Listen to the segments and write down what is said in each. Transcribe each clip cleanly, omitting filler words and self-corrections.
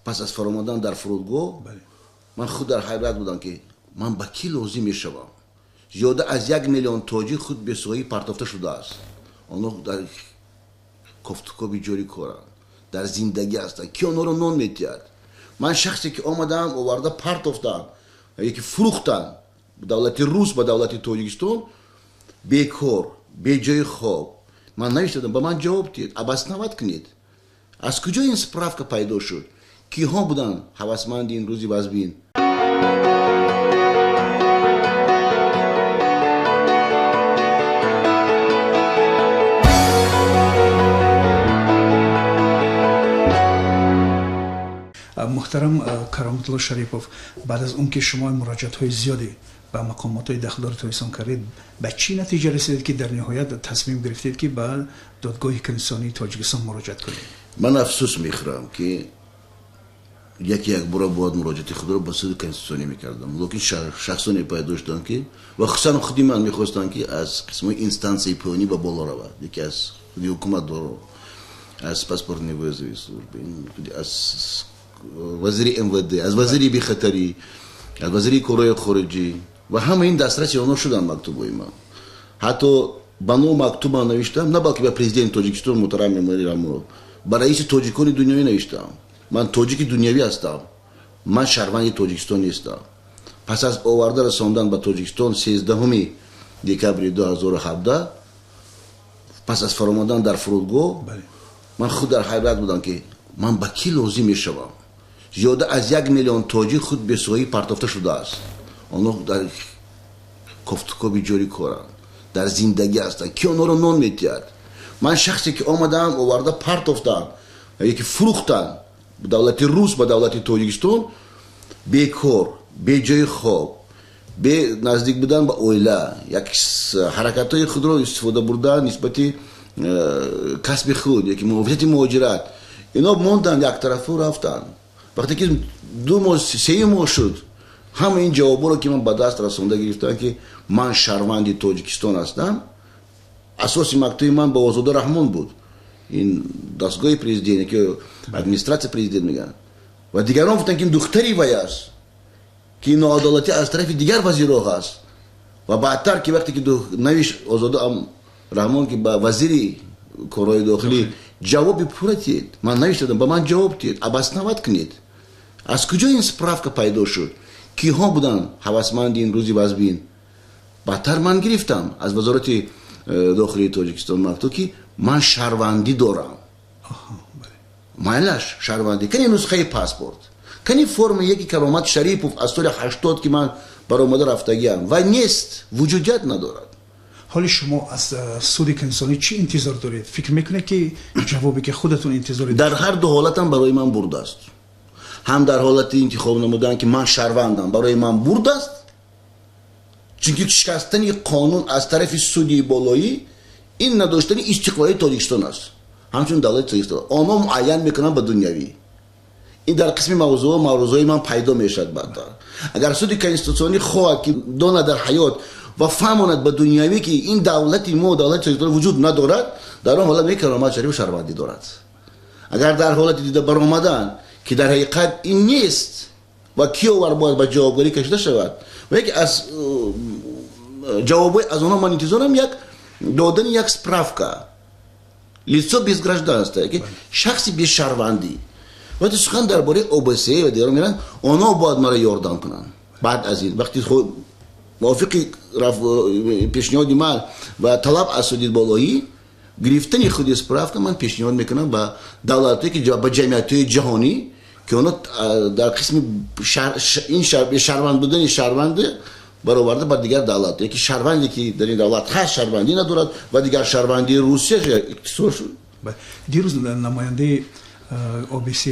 پس از فرامدن در فرودگاه من خود در حیرت بودم که من با کی لازم میشوم. زیاده از 1 میلیون تاجیک خود به سوی پرتافته شده است. آنها در کفتکو بیجوری کارن، در زندگی هستن کی آنها رو نون میتید. من شخصی که آمدم آورده پرتافتن یکی فروختن دولت روس با دولت تاجیکستان بیکار به جای خواب. من نوشتم به من جواب دید ابس نوت کنید از کجا این سپرافکا پیدا شد کی ها بودن هوسمند این روزی وزبین. محترم کرامت الله شریفوف، بعد از اون که شما مراجعات های زیادی به مقامات های داخل تویسان کردید به چی نتیجه رسیدید که در نهایت تصمیم گرفتید که به دادگاه کنستانی تاجیکستان مراجعت کنید؟ من افسوس میخورم که یک بار باید مراجعت خود را به سود کنستانی میکردم، لیکن شخصانی پیدا شدن که و خصوصا خودی من میخواستن که از قسم اینستانسی پایینی به بالا رود. یکی از حکومت دارو، از پاسپورت نیوزی، از وزیر MVD، از وزیر بی‌خطری، از وزیر کارهای خارجی و همه این دسترسی اونا شدن مکتوبای من. حتی بنو مکتوب من نوشتم نه بلکه به پرزیدنت تاجیکستان محترم میماری رامو، با رئیس تاجیکان دنیوی نوشتم من تاجیک دنیوی هستم، من شهروند تاجیکستان نیستم. پس از آورده رساندن به تاجیکستان 13 دکبر 2017 پس از فرامدن در فرودگاه من خود در حیرت بودم که من با کی لازم میشوم. زیاده از 1 میلیون تاجیک خود به سوی پرتافته شده است. آنها در کفتکو بیجوری کارن، در زندگی هستن کی آنها رو نون میتید. من شخصی که آمدم آورده پرتافتن یکی فروختن دولت روس با دولت تاجیکستان بیکار به جای خواب به نزدیک بودن به اویله یک حرکت های خود را استفاده بردن نسبتی کسب خود یکی موافقت مهاجرت اینا موندن یک طرفه رفتن. وقتی که 2 ماه 3 ماه شد همه این جوابا رو که من به دست رسونده گرفتن که من شهروند تاجیکستان هستم. اساس مکتوب من به آزاده رحمان بود، این دستگاه پرزیدنت که ادمنستراسیون پرزیدنت میگن و دیگران گفتن که این دختری وی است که ناعدالتی از طرف دیگر وزیرها هست و بعدتر که وقتی که نویش آزاده رحمان که با وزیر کارهای داخلی جواب پورا دید من نوشتم به من جواب دید ابس نوت کنید از کجا این سپرافکا پیدا شد کی ها بودن هوسمند این روزی وزبین. بعدتر من گرفتم از وزارت داخلی تاجیکستان مکتوب که من شهروندی دارم. مایلش شهروندی کنی نسخه پاسپورت کنی فرم یکی کرامت شریفوف از سال 80 که من برآمده رفتگیم و نیست وجودیت ندارد. حالی شما از سود کنستانی چی انتظار دارید؟ فکر میکنه که جوابی که خودتون انتظار دارید؟ در هر 2 حالت هم برای من برد است. هم در حالت انتخاب نمودن که من شهروندم برای من برد است، چونکه شکستن قانون از طرف سودی بالایی این نداشتن استقلال تاجیکستان است. همچون دولت تاجیکستان آنها معین میکنن به دنیوی. این در قسم موضوعی من پیدا میشد. بعدا اگر سود کنستیتوسیونی خواه که دانه در حیات و فهماند به دنیوی که این دولتی ما دولت تاجیکستان وجود ندارد، در آن حالت کرامت شریف شهروندی دارد. اگر در حالت دیده برآمدن که در حقیقت این نیست و کیوور باید به جوابگیری کشیده شود و یکی از جوابای از آنها من انتظارم یک دادن یک سپرافکا لیسو بیزگراشدن است که شخصی به شهروندی وقتی سخن درباره OBSE و دیگران میرن آنها باید مرا یاردان کنن. بعد از این وقتی خود موافق پیشنهاد من و طلب از سود بالایی گرفتن خود سپرافکا من پیشنهاد میکنم به دولتی که به جمعیت جهانی که اونا در قسم این شهروند بودن شهروند برآورده با دیگر دولت یکی شهروندی که در این دولت هست شهروندی ندارد و دیگر شهروندی روسیه اختصار شد. دیروز نماینده OBSE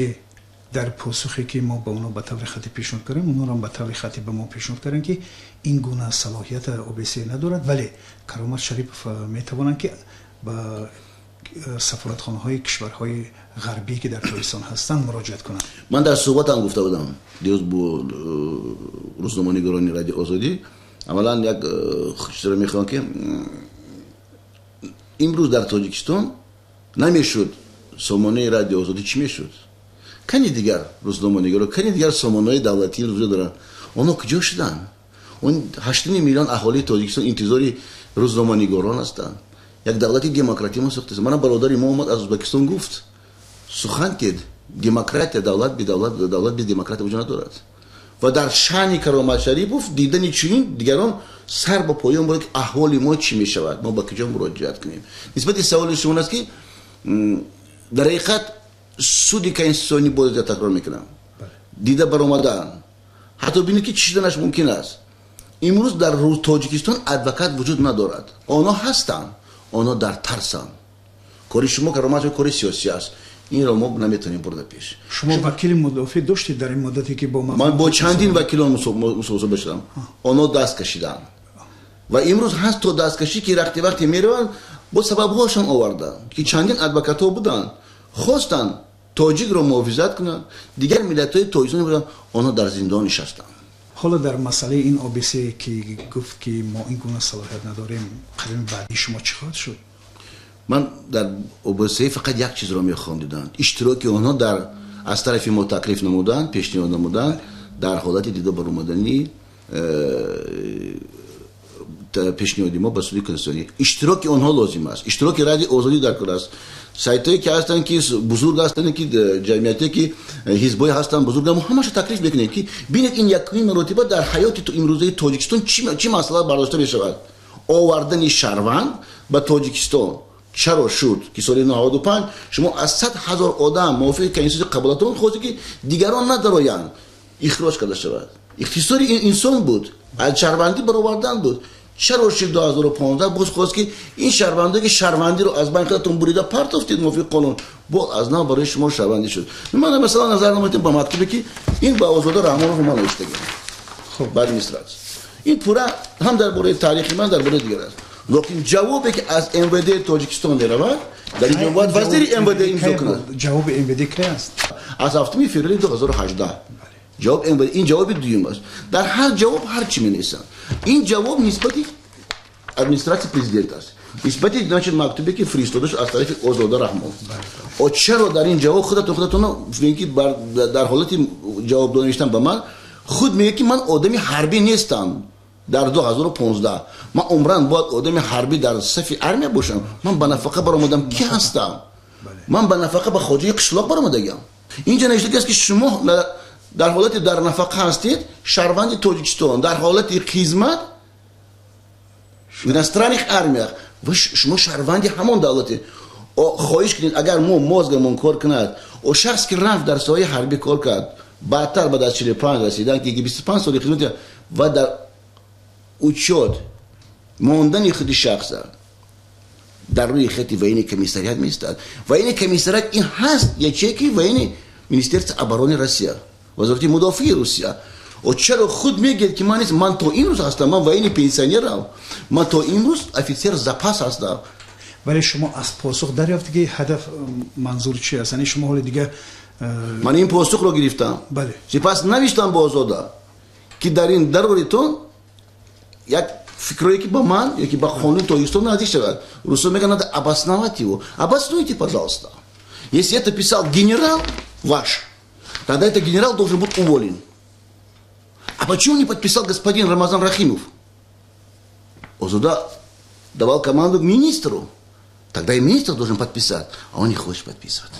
در پاسخی که ما با اونا به طور خطی پیشنهاد کردیم اونا هم به طور خطی به ما پیشنهاد کردن که این گونه صلاحیت OBSE ندارد ولی کرامت شریف میتوانند که با سفارتخانه‌های کشورهای غربی که در تاجیکستان هستند مراجعت کنند. من در صحبتم گفته بودم دیروز با روزنامه‌نگاران رادیو آزادی اولا یک چیزی میخوام که امروز در تاجیکستان نمیشد سامانه رادیو آزادی چی میشد کمی دیگر روزنامه‌نگارا کمی دیگر سامانه‌های دولتی وجود دارن اونا کجا شدن اون 8 میلیون اهالی تاجیکستان انتظاری روزنامه‌نگاران هستند یک دولت دموکراتی ما ساخته من برادر ما اومد از ازبکستان گفت سخن کرد دموکراتی دولت به دموکراتی وجود ندارد و در شأن کرامت شریف دیدن چنین دیگران سر با پایان برد احوال ما چی می شود ما با کجا مراجعت کنیم نسبت سوال شما است که در حقیقت سودی که انسانی باید تکرار میکنم دیده برآمدن حتی ببینید که چیزنش ممکن است امروز در تاجیکستان ادوکات وجود ندارد آنها هستند آنها در ترسن کاری شما کرامت کاری سیاسی است این را ما نمیتونیم برده پیش شما وکیل مدافع داشتید در این مدتی که با من با چندین وکیلان مصاحبه شدم آنها دست کشیدن و امروز هست تو دست کشی که وقتی میروند با سبب هاشون آوردن که چندین ادوکات ها بودن خواستن تاجیک را محافظت کنن دیگر ملت های تاجیکستان بودن آنها در زندان نشستن حالا در مسئله این OBC که گفت که ما این گونه صلاحیت نداریم قدم بعدی شما چی خواهد شد من در OBC فقط یک چیز را میخوام دیدن اشتراک آنها در از طرف ما تکلیف نمودن پیشنهاد نمودن در حالت دیده برآمدنی پیشنهادی ما به سود کنستانی اشتراک آنها لازم است اشتراک رادی آزادی در کار است سایتایی که هستن که بزرگ هستن که جمعیتی که حزبای هستن بزرگ ما همش تکلیف بکنیم که ببینید این یکمین مرتبه در حیات تو امروزه تاجیکستان چی مسئله برداشته می شود آوردن شهروند به تاجیکستان چرا شد که سال 95 شما از 100,000 آدم موافق کنیسه قبولتون خواستی که دیگران ندارند اخراج کرده شود اختصاری این انسان بود از شهروندی برآوردن بود چرا شد 2015 باز خواست که این شهرونده که شهروندی رو از بین خودتون بریده پرت افتید موافق قانون با از نام برای شما شهروندی شد من مثلا نظر نمیتونم با مطلبی که این با آزاده رحمان رو من نوشته خب بعد میسرات این پورا هم درباره تاریخی من درباره دیگر است لیکن جوابی که از MVD تاجیکستان میرود در این جواب وزیر MVD امضا کنه جواب MVD کی است از 7 فوریه 2018 جواب این جواب دوم است در هر جواب هر چی می‌نویسن این جواب نسبتی ادمنستراسیون پرزیدنت است نسبتی دانش مکتوبی که فرستاده شد از طرف آزاده رحمان و چرا در این جواب خودتون فکر در حالت جواب نوشتن به من خود میگه که من آدمی حربی نیستم در 2015 من عمران باید آدم حربی در صف ارمی باشم من به نفقه برآمدم کی هستم من به نفقه به خواجه قشلاق برآمدم اینجا نوشته است که شما در حالت در نفقه هستید شهروند تاجیکستان در حالت خدمت اینسترانیخ ارمی و شما شهروند همان دولتی خواهش کنید اگر ما مازگمون کار کند و شخص که رفت در سایه حربی کار کرد بعدتر بعد از 45 رسیدن که 25 سال خدمت و در учет ماندن خود شخص در روی خط وین کمیساریات میستاد و این کمیساریات این هست یکی که وین منیسترسیو обороны روسیه وزارت مدافعی روسیه و چرا خود میگه که من تو این روز هستم من وین پنسیونرم من تو این روز افیسر زپاس هستم ولی شما از پاسخ دریافتید که هدف منظور چی است یعنی شما حال دیگه من این پاسخ رو گرفتم بله سپس نوشتم با آزاده که در این دربارتون یک فکری که با من یکی با قانون тагистон нельзя шагать. Русы мне надо обосновать его. Обоснуйте, пожалуйста. Если это писал генерал ваш, тогда этот генерал должен быть уволен. А почему не подписал господин Рамазан Рахимов? Озуда давал команду министру. Тогда и министр должен подписать, а он не хочет подписывать.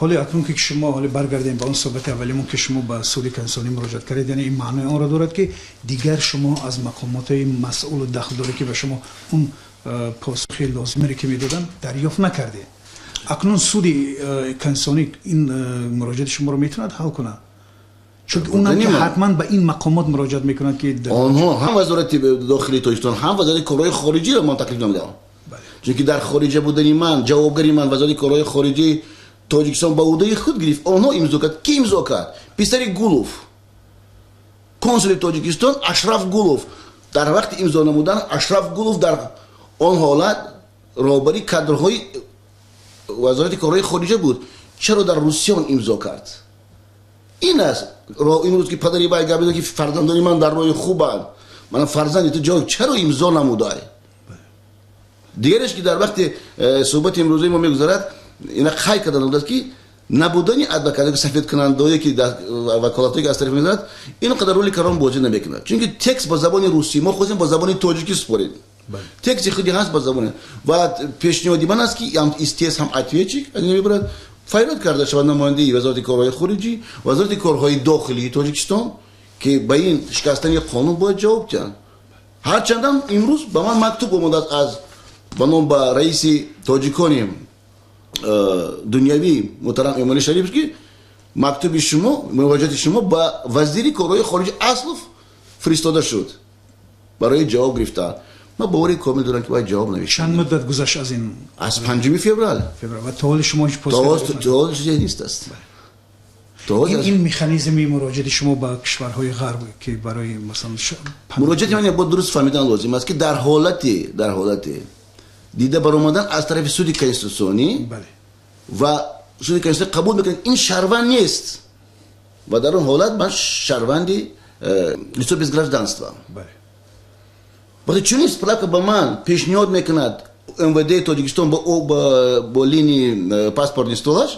حالی اکنون که شما حالی برگردیم با اون صحبت اولیمون که شما با سولی کنسانی مراجعت کردید یعنی این معنی آن را دارد که دیگر شما از مقامات مسئول و دخل که به شما اون پاسخی لازمی که میدادن دریافت نکردید اکنون سولی کنسانی این مراجعت شما رو میتوند حل کنه چون اونم که حتما به این مقامات مراجعت میکنند که آنها هم وزارت داخلی تاجیکستان هم وزارت کارهای خارجی را من تکلیف نمیدم چون که در خارجه بودن من جوابگری من وزارت کارهای خارجی تاجیکستان با عهده خود گرفت آنها امضا کرد کی امضا کرد پسر گولوف کنسول تاجیکستان اشرف گولوف در وقت امضا نمودن اشرف گولوف در آن حالت رهبری کادرهای وزارت کارهای خارجه بود چرا در روسیه امضا کرد این است امروز که پدری باید گفت که فرزندان من در راه خوبند من فرزند تو جای چرا امضا نموده دیگرش که در وقت صحبت امروزی ما میگذارد اینا خواهی کردن که набудани адвокати сафедкунандое ки ваколатое ки аз тарафи миллат инқадар роли калон бозӣ намекунад. Чунки текст ба забони русӣ, мо хостем ба забони тоҷикӣ спорем. Тексти худи ҳаст ба забони ва пешниҳоди ман аст ки истес ҳам ответчик аз ин мебарад фариёд карда шавад намояндаи вазорати корҳои хориҷӣ, вазорати корҳои дохилии Тоҷикистон ки ба ин шикастани қонун бояд ҷавоб диҳанд. ҳарчандам имрӯз ба ман мактуб омадааст аз ба ном ба раиси тоҷикони дунявӣ муҳтарам Эмомалӣ Шарипов ки мактуби шумо муроҷиати шумо ба вазири корҳои хориҷӣ Аслов фиристода шуд барои ҷавоб гирифтан. ман бовари комил дорам ки бояд ҷавоб навишад. чанд муддат гузашт аз ин? аз 5 феврал ва то ҳоли шумо ҳеҷ то чизе нест аст. ин механизми муроҷиати шумо ба кишварҳои ғарб ки барои масалан муроҷиати ман бо дуруст фаҳмидан лозим аст ки дар ҳолате дида баромадан аз тарафи суди конститутсионӣ ва суди конститутсионӣ қабул мекунад ин шаҳрванд нест ва дар он ҳолат ман шаҳрванди лицо без гражданства. вақте чунин справка ба ман пешниҳод мекунад МВД Тоҷикистон бо линии паспортни столаш,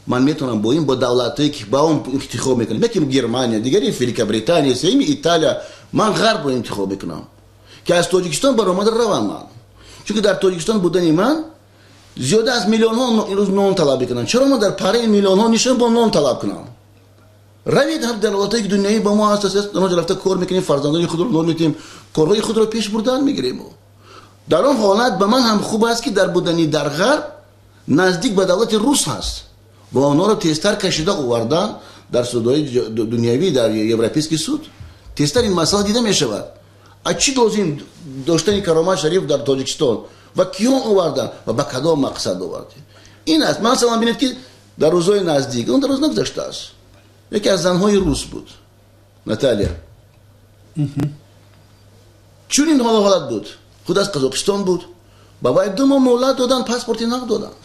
ман метавонам бо ин бо давлатое ки ба он интихоб мекунам, яке Германия, дигари Великобритания, сеюми Италия, ман ғарбро интихоб мекунам ки аз Тоҷикистон баромада равам ман. чунки дар Тоҷикистон будани ман зиёда аз миллионҳо имрӯз нон талаб мекунанд. чаро ман дар параи миллионҳо нишон бо нон талаб кунам? равед ҳар давлатҳои ки дунёвӣ ба мо ҳаст, онаҷо рафта кор мекунем, фарзандони худро нон метиҳем, корҳои худро пеш бурдан мегирем. дар он ҳолат ба ман ҳам хуб аст ки дар будани дар ғарб наздик ба давлати рус ҳаст ва онҳоро тезтар кашида овардан дар судҳои дунявӣ, дар европейский суд тезтар ин масъала дида мешавад. а чӣ лозим доштани Каромат Шарифов дар Тоҷикистон ва киён овардан ва ба кадом мақсад овардан? ин аст. масалан бинед ки дар рӯзҳои наздик, он дар рӯз нагузаштааст, яке аз занҳои рус буд, Наталья. чунин ҳолат буд, худ аз Қазоқистон буд, ба вай 2 моҳ муҳлат доданд, паспорти нав доданд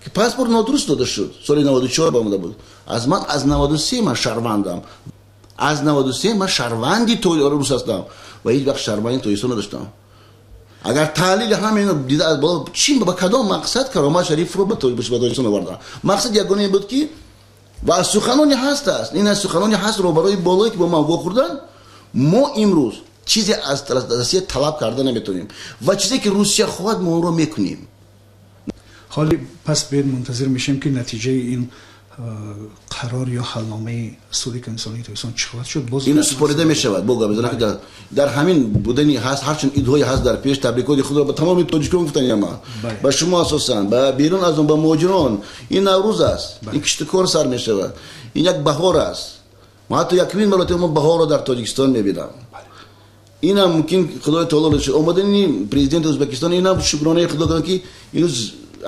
ки паспорт нодуруст дода шуд. соли 94 ба омада буд. аз ман аз 93 ман шаҳрвандам, аз 93 ман шаҳрванди рус ҳастам ва ҳеҷ вақт шаҳрванди Тоҷикистон надоштам. агар таҳлили ҳамин дида аз боло чӣ ба кадом мақсад Каромат Шарифро ба Тоҷикистон оварданд? мақсад ягона ин буд ки ва аз суханони ҳаст аст, ин аз суханони ҳаст рӯбарои болое ки бо ман вохӯрдан, мо имрӯз чизе аз Русия талаб карда наметавонем ва чизе ки Русия хоҳад мо онро мекунем. ҳоли пас бед мунтазир мешем ки натиҷаи ин қарор ё ҳалномаи суди конститутсионии Тоҷикистон чӣ хоҳад шуд? ин супорида мешавад. бо гапезана ки дар ҳамин будани ҳаст ҳарчанд идҳои ҳаст дар пеш табрикоти худро ба тамоми тоҷикон гуфтаням, ба шумо асосан, ба берун аз он ба муҳоҷирон. ин наврӯз аст, ин киштикор сар мешавад, ин як баҳор аст. мо ҳатто якмин маротиба мо баҳорро дар Тоҷикистон мебинам. инам мумкин худои таоло омадани президенти Ӯзбекистон инам шукронаи худо кардам ки имрӯз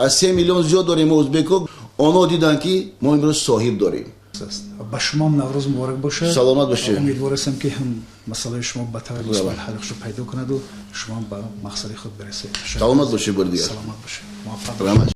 аз 3 миллион зиёд дорем ӯзбекҳо, онҳо диданд ки мо имрӯз соҳиб дорем. ба шумо наврӯз муборак бошад. саломат бошед. умедвор ҳастам ки ҳам масъалаи шумо ба таври мусбат ҳаллашро пайдо кунаду шумо ба мақсади худ барасед. саломат бошед. саломат бошед. муваффақ бошед.